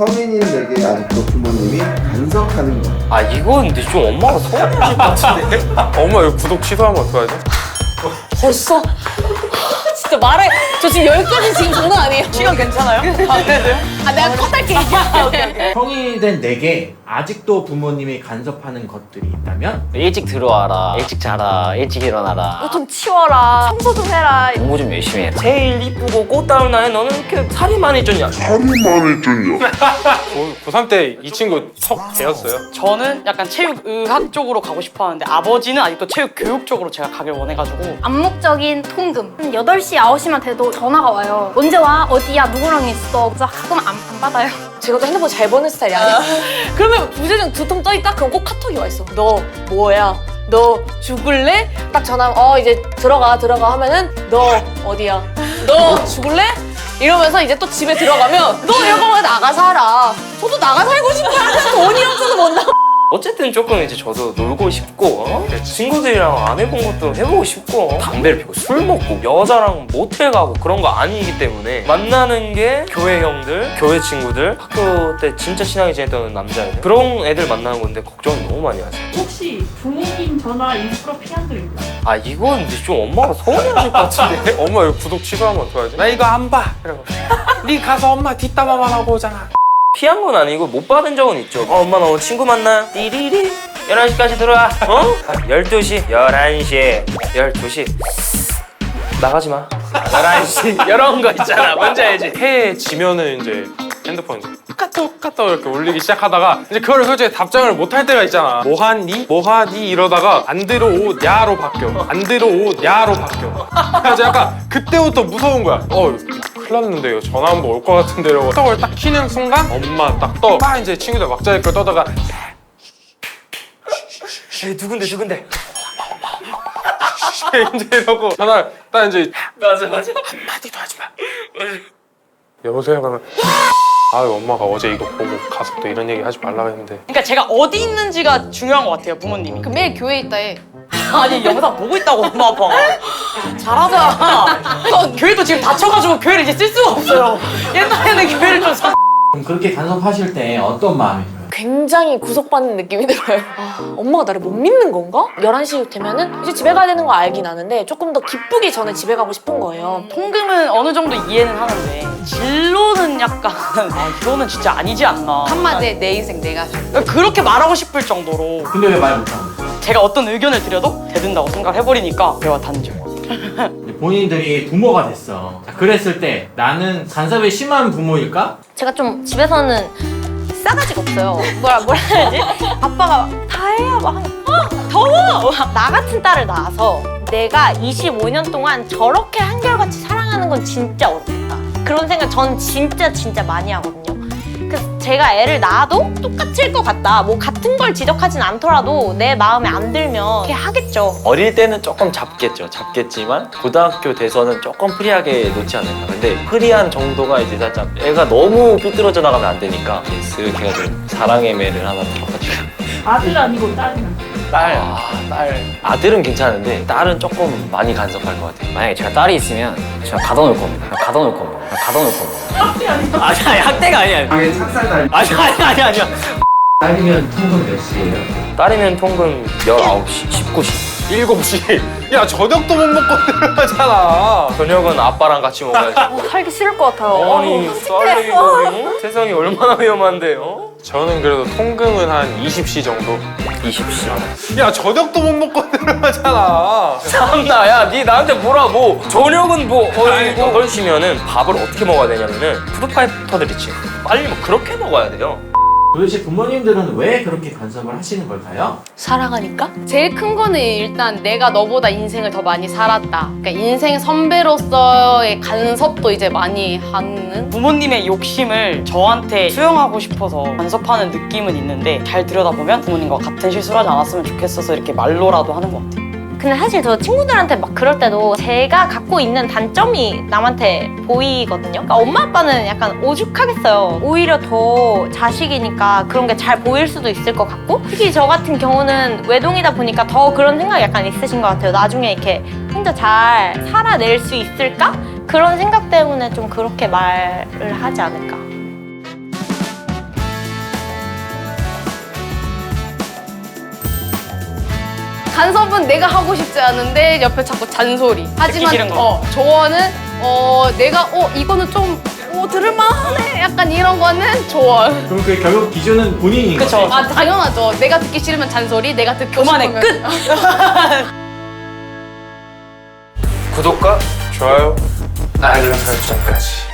성인인 내게 아직도 부모님이 간섭하는 것. 아 이건 근데 좀 엄마가 서운하실 것 같은데? 엄마 이거 구독 취소하면 어떡하지? 벌써? 진짜 말해. 저 지금 10가지 지금 장난 아니에요. 시간 괜찮아요? 아, 그래요? 아, 내가 컷할게. 성인이 된 내게 아직도 부모님이 간섭하는 것들이 있다면? 일찍 들어와라, 일찍 자라, 일찍 일어나라. 너 좀 치워라. 청소 좀 해라. 공부 좀 열심히 해. 제일 이쁘고 꽃다운 나에 너는 이렇게 살이 많이 쪘냐? 고3 때 이 친구 턱 배웠어요. 저는 약간 체육의학 쪽으로 가고 싶어 하는데 아버지는 아직도 체육 교육 쪽으로 제가 가길 원해가지고 암묵적인 통금. 한 8시, 9시만 돼도 전화가 와요. 언제 와? 어디야? 누구랑 있어? 그래서 가끔 안 받아요. 제가 또 핸드폰 잘 보는 스타일이 아니야. 그러면 부재중 두통 떠있다? 그럼 꼭 카톡이 와 있어. 너 뭐야? 너 죽을래? 딱 전화하면 이제 들어가 하면은 너 어디야? 너 죽을래? 이러면서 이제 또 집에 들어가면 너 이러고 나가 살아. 저도 나가 살고 싶어요. 돈이 없어서 못 나가. 어쨌든 조금 이제 저도 놀고 싶고 친구들이랑 안 해본 것도 해보고 싶고 담배를 피우고 술 먹고 여자랑 모텔 가고 그런 거 아니기 때문에 만나는 게 교회 형들, 교회 친구들, 학교 때 진짜 친하게 지냈던 남자애들 그런 애들 만나는 건데 걱정을 너무 많이 하세요. 혹시 부모님 전화 일부러 피한 적 있나요? 아 이건 근데 좀 엄마가 서운해하실 것 같은데? 엄마 이거 구독 취소하면 어떡하지? 나 이거 안 봐! 이러고 니 가서 엄마 뒷담화만 하고 오잖아. 피한 건 아니고 못 받은 적은 있죠. 엄마 나 오늘 친구 만나. 띠리리 11시까지 들어와. 12시 11시 12시 나가지 마. 11시 이런 거 있잖아. 뭔지 알지? 해에 지면은 이제 핸드폰 이제 카톡 이렇게 올리기 시작하다가 이제 그걸 솔직히 답장을 못 할 때가 있잖아. 뭐하니 이러다가 안 들어오냐로 바뀌어. 안 들어오냐로 바뀌어. 그래서 약간 그때부터 무서운 거야. 큰일 났는데 이거 전화 한 번 올 것 같은데 이러고 톡을 딱 키는 순간 엄마 딱 떠. 막 이제 친구들 막자리걸 떠다가 에이 누군데? 이제 이러고 전화를 딱 이제 맞아. 한마디도 하지 마. 여보세요? 그러면 엄마가 어제 이거 보고 가서 또 이런 얘기 하지 말라고 했는데. 그러니까 제가 어디 있는지가 중요한 것 같아요 부모님이. 그 매일 교회에 있다 해. 아니 영상 보고 있다고 엄마 아빠가. 잘하자. 교회도 지금 다쳐가지고 교회를 이제 쓸 수가 없어요. 옛날에는 교회를 좀 그럼 그렇게 간섭하실 때 어떤 마음이 들어요? 굉장히 구속받는 느낌이 들어요. 엄마가 나를 못 믿는 건가? 11시 되면은 이제 집에 가야 되는 거 알긴 아는데 조금 더 기쁘기 전에 집에 가고 싶은 거예요. 통금은 어느 정도 이해는 하는데 진로는 약간 이거는 진짜 아니지 않나. 한마디에 내 인생 내가 살. 그렇게 말하고 싶을 정도로 근데 왜 말 못하는 거예요? 제가 어떤 의견을 드려도 되든다고 생각해버리니까 대화 단절. 본인들이 부모가 됐어. 자, 그랬을 때 나는 간섭이 심한 부모일까? 제가 좀 집에서는 싸가지가 없어요. 뭐라 해야지? 아빠가 다 해야 막 더워! 나 같은 딸을 낳아서 내가 25년 동안 저렇게 한결같이 사랑하는 건 진짜 어렵겠다. 그런 생각 전 진짜 많이 하거든요. 그래서 제가 애를 낳아도 똑같을 것 같다. 뭐 같은 걸 지적하진 않더라도 내 마음에 안 들면 그렇게 하겠죠. 어릴 때는 조금 잡겠지만 고등학교 돼서는 조금 프리하게 놓지 않을까. 근데 프리한 정도가 이제 살짝 애가 너무 삐뚤어져 나가면 안 되니까 쓱 해가지고 사랑의 매를 하나 들어가지고. 아들 아니고 딸이면 딸. 아들은 괜찮은데 딸은 조금 많이 간섭할 것 같아요. 만약에 제가 딸이 있으면 제가 가둬놓을 겁니다. 학대 아니고 아니 학대가 아니야. 방에 착살 날 아니야. 딸이면 통금 몇 시예요? 딸이면 통금 19시, 19시. 7시. 야 저녁도 못 먹고 들어가잖아. 저녁은 아빠랑 같이 먹어야지. 살기 싫을 것 같아요. 아니 딸이 이거 세상이 얼마나 위험한데요? 저는 그래도 통금은 한 20시 정도. 20시. 야 저녁도 못 먹고 들어가잖아. 참나, 야, 니 나한테 뭐라고? 저녁은 뭐, 이거 걸치면은 밥을 어떻게 먹어야 되냐면은 푸드파이터들 있지. 빨리 뭐 그렇게 먹어야 돼요. 도대체 부모님들은 왜 그렇게 간섭을 하시는 걸까요? 사랑하니까? 제일 큰 거는 일단 내가 너보다 인생을 더 많이 살았다. 그러니까 인생 선배로서의 간섭도 이제 많이 하는? 부모님의 욕심을 저한테 수용하고 싶어서 간섭하는 느낌은 있는데 잘 들여다보면 부모님과 같은 실수를 하지 않았으면 좋겠어서 이렇게 말로라도 하는 것 같아요. 근데 사실 저 친구들한테 막 그럴 때도 제가 갖고 있는 단점이 남한테 보이거든요. 그러니까 엄마 아빠는 약간 오죽하겠어요. 오히려 더 자식이니까 그런 게 잘 보일 수도 있을 것 같고, 특히 저 같은 경우는 외동이다 보니까 더 그런 생각이 약간 있으신 것 같아요. 나중에 이렇게 혼자 잘 살아낼 수 있을까? 그런 생각 때문에 좀 그렇게 말을 하지 않을까. 간섭은 내가 하고 싶지 않은데 옆에 자꾸 잔소리. 하지만 싫은 거. 조언은 내가 이거는 좀 들을만하네. 약간 이런 거는 조언. 그럼 그 결국 기준은 본인인 그쵸. 거죠? 아 당연하죠. 내가 듣기 싫으면 잔소리, 내가 듣고 그만해, 싶으면 끝! 구독과 좋아요. 알림 설정까지.